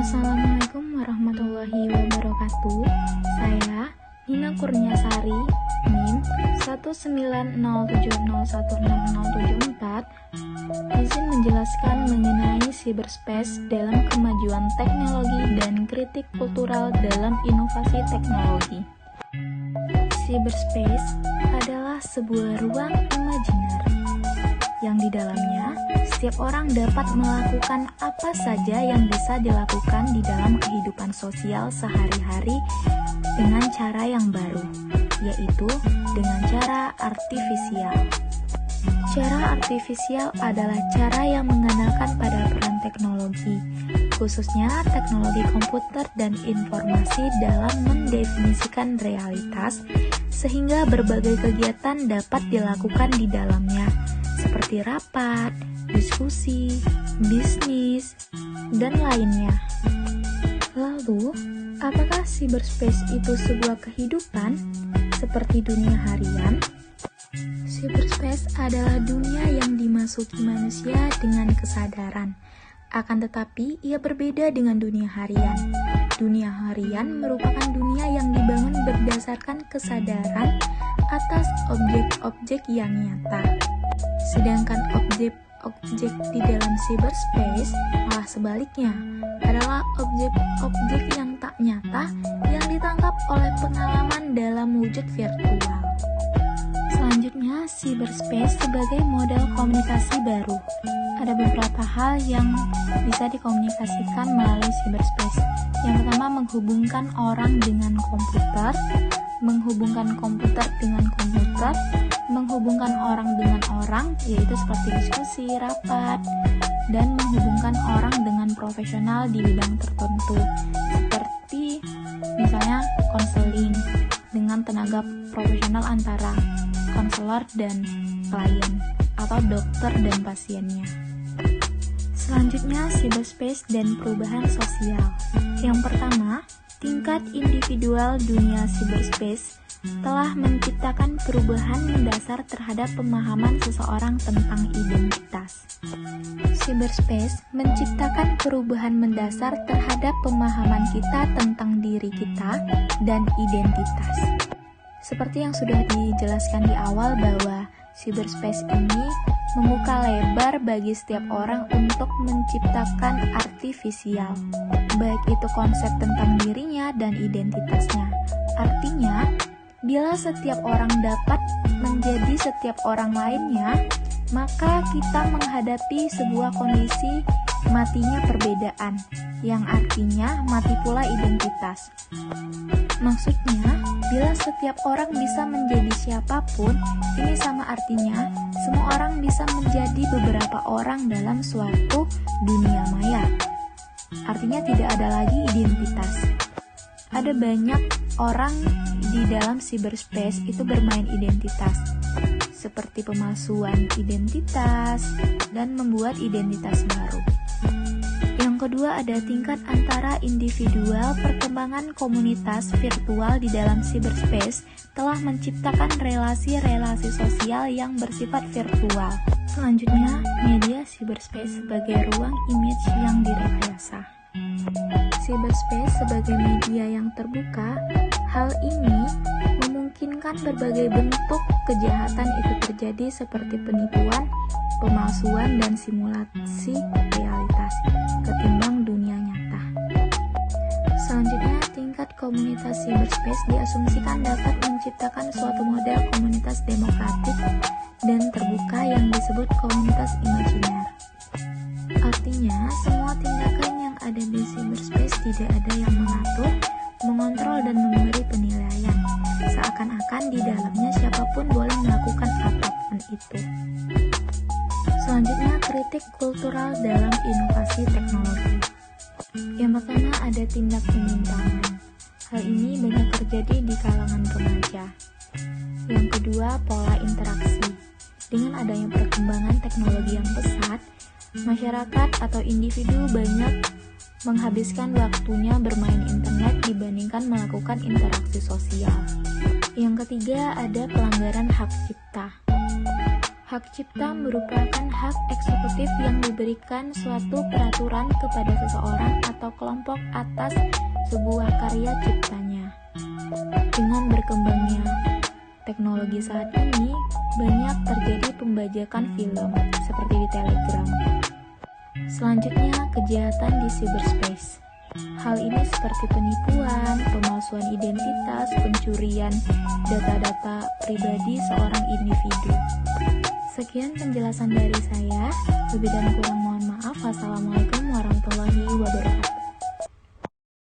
Assalamualaikum warahmatullahi wabarakatuh. Saya Nina Kurniasari, NIM 19070160074, izin menjelaskan mengenai cyberspace dalam kemajuan teknologi dan kritik kultural dalam inovasi teknologi. Cyberspace adalah sebuah ruang imajiner yang di dalamnya setiap orang dapat melakukan apa saja yang bisa dilakukan di dalam kehidupan sosial sehari-hari dengan cara yang baru, yaitu dengan cara artifisial. Cara artifisial adalah cara yang mengandalkan pada peran teknologi, khususnya teknologi komputer dan informasi dalam mendefinisikan realitas, sehingga berbagai kegiatan dapat dilakukan di dalamnya, seperti rapat, diskusi, bisnis, dan lainnya. Lalu, apakah cyberspace itu sebuah kehidupan seperti dunia harian? Cyberspace adalah dunia yang dimasuki manusia dengan kesadaran. Akan tetapi, ia berbeda dengan dunia harian. Dunia harian merupakan dunia yang dibangun berdasarkan kesadaran atas objek-objek yang nyata. Sedangkan objek-objek di dalam cyberspace malah sebaliknya, adalah objek-objek yang tak nyata yang ditangkap oleh pengalaman dalam wujud virtual. Selanjutnya, cyberspace sebagai model komunikasi baru. Ada beberapa hal yang bisa dikomunikasikan melalui cyberspace. Yang pertama, menghubungkan orang dengan komputer, menghubungkan komputer dengan komputer, menghubungkan orang dengan orang, yaitu seperti diskusi, rapat, dan menghubungkan orang dengan profesional di bidang tertentu, seperti misalnya konseling dengan tenaga profesional antara konselor dan klien, atau dokter dan pasiennya. Selanjutnya, cyberspace dan perubahan sosial. Yang pertama, tingkat individual dunia cyberspace telah menciptakan perubahan mendasar terhadap pemahaman seseorang tentang identitas. Cyberspace menciptakan perubahan mendasar terhadap pemahaman kita tentang diri kita dan identitas. Seperti yang sudah dijelaskan di awal bahwa cyberspace ini membuka lebar bagi setiap orang untuk menciptakan artifisial, baik itu konsep tentang dirinya dan identitasnya. Artinya, bila setiap orang dapat menjadi setiap orang lainnya, maka kita menghadapi sebuah kondisi matinya perbedaan, yang artinya mati pula identitas. Maksudnya, bila setiap orang bisa menjadi siapapun, ini sama artinya semua orang bisa menjadi beberapa orang dalam suatu dunia maya. Artinya tidak ada lagi identitas. Ada banyak orang di dalam cyberspace itu bermain identitas, seperti pemalsuan identitas dan membuat identitas baru. Yang kedua, ada tingkat antara individual. Perkembangan komunitas virtual di dalam cyberspace telah menciptakan relasi-relasi sosial yang bersifat virtual. Selanjutnya, media cyberspace sebagai ruang image yang direkayasa. Cyberspace sebagai media yang terbuka, hal ini memungkinkan berbagai bentuk kejahatan itu terjadi seperti penipuan, pemalsuan, dan simulasi realitas ketimbang dunia nyata. Selanjutnya, tingkat komunitas cyberspace diasumsikan dapat menciptakan suatu model komunitas demokratik dan terbuka yang disebut komunitas imajiner. Artinya, semua tindakan yang ada di cyberspace tidak ada yang mengatur, mengontrol, dan memberi penilaian. Seakan-akan di dalamnya siapapun boleh melakukan apapun itu. Selanjutnya, kritik kultural dalam inovasi teknologi. Yang pertama, ada tindak penyimpangan. Hal ini banyak terjadi di kalangan remaja. Yang kedua, pola interaksi. Dengan adanya perkembangan teknologi yang pesat, masyarakat atau individu banyak menghabiskan waktunya bermain internet dibandingkan melakukan interaksi sosial. Yang ketiga, ada pelanggaran hak cipta. Hak cipta merupakan hak eksekutif yang diberikan suatu peraturan kepada seseorang atau kelompok atas sebuah karya ciptanya. Dengan berkembangnya teknologi saat ini, banyak terjadi pembajakan film, seperti di Telegram. Selanjutnya, kejahatan di cyberspace. Hal ini seperti penipuan, pemalsuan identitas, pencurian data-data pribadi seorang individu. Sekian penjelasan dari saya. Lebih dan kurang mohon maaf. Wassalamualaikum warahmatullahi wabarakatuh.